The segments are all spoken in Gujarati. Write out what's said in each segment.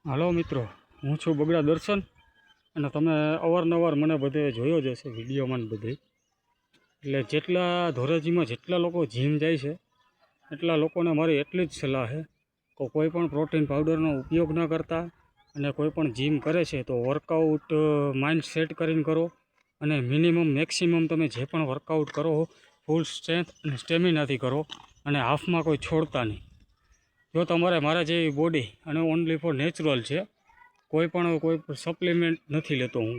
હાલો મિત્રો, હું છું બગડા દર્શન અને તમે અવારનવાર મને બધે જોયો જ હશે વિડીયોમાં ને બધે. એટલે જેટલા ધોરાજીમાં જેટલા લોકો જીમ જાય છે એટલા લોકોને મારી એટલી જ સલાહ છે કે કોઈ પણ પ્રોટીન પાવડરનો ઉપયોગ ન કરતા અને કોઈ પણ જીમ કરે છે તો વર્કઆઉટ માઇન્ડ સેટ કરીને કરો અને મિનિમમ મેક્સિમમ તમે જે પણ વર્કઆઉટ કરો ફૂલ સ્ટ્રેન્થ અને સ્ટેમિનાથી કરો અને હાફમાં કોઈ છોડતા નહીં. જો તમારે મારા જેવી બોડી અને ઓનલી ફોર નેચરલ છે, કોઈ સપ્લિમેન્ટ નથી લેતો હું.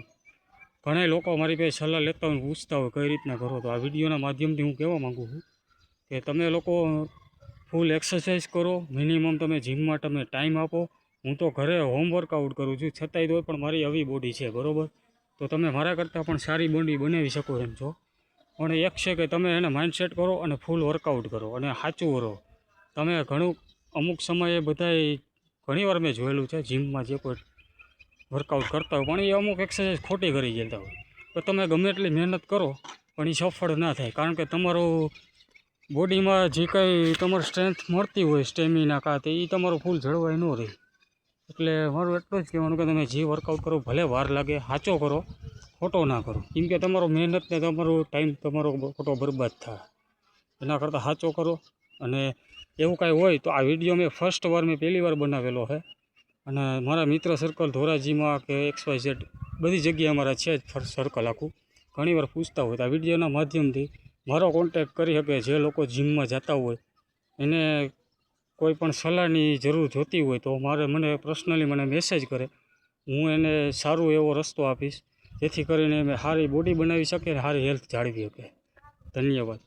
ઘણા લોકો મારી પાસે સલાહ લેતા હોય પૂછતા હોય કઈ રીતના કરો, તો આ વિડીયોના માધ્યમથી હું કહેવા માગું છું કે તમે લોકો ફૂલ એક્સરસાઇઝ કરો, મિનિમમ તમે જીમમાં તમે ટાઈમ આપો. હું તો ઘરે હોમ વર્કઆઉટ કરું છું છતાંય તો પણ મારી આવી બોડી છે, બરાબર. તો તમે મારા કરતાં પણ સારી બોડી બનાવી શકો એમ છો. પણ એક છે કે તમે એને માઇન્ડસેટ કરો અને ફૂલ વર્કઆઉટ કરો અને સાચું રહો. તમે અમુક સમયે બધાય ઘણીવાર મેં જોયેલું છે જીમમાં જે કોઈ વર્કઆઉટ કરતા હોય પણ એ અમુક એક્સરસાઇઝ ખોટી કરી જતા હોય. તો તમે ગમે એટલી મહેનત કરો પણ એ સફળ ના થાય, કારણ કે તમારું બોડીમાં જે કંઈ તમારું સ્ટ્રેન્થ મળતી હોય સ્ટેમિના કાં એ તમારું ફૂલ જળવાઈ ન રહે. એટલે મારું એટલું જ કહેવાનું કે તમે જે વર્કઆઉટ કરો ભલે વાર લાગે સાચો કરો, ખોટો ના કરો. કેમ કે તમારો મહેનત ને તમારો ટાઈમ તમારો ખોટો બરબાદ થાય. એના કરતાં સાચો કરો. અને એવું કાંઈ હોય તો આ વિડીયો મેં પહેલી વાર બનાવેલો છે અને મારા મિત્ર સર્કલ ધોરાજીમાં કે XYZ બધી જગ્યાએ અમારા છે જ સર્કલ આખું. ઘણીવાર પૂછતા હોય તો આ વિડીયોના માધ્યમથી મારો કોન્ટેક કરી શકે. જે લોકો જીમમાં જતા હોય એને કોઈ પણ સલાહની જરૂર જોતી હોય તો મને પર્સનલી મેસેજ કરે, હું એને સારું એવો રસ્તો આપીશ જેથી કરીને સારી બોડી બનાવી શકે અને સારી હેલ્થ જાળવી શકે. ધન્યવાદ.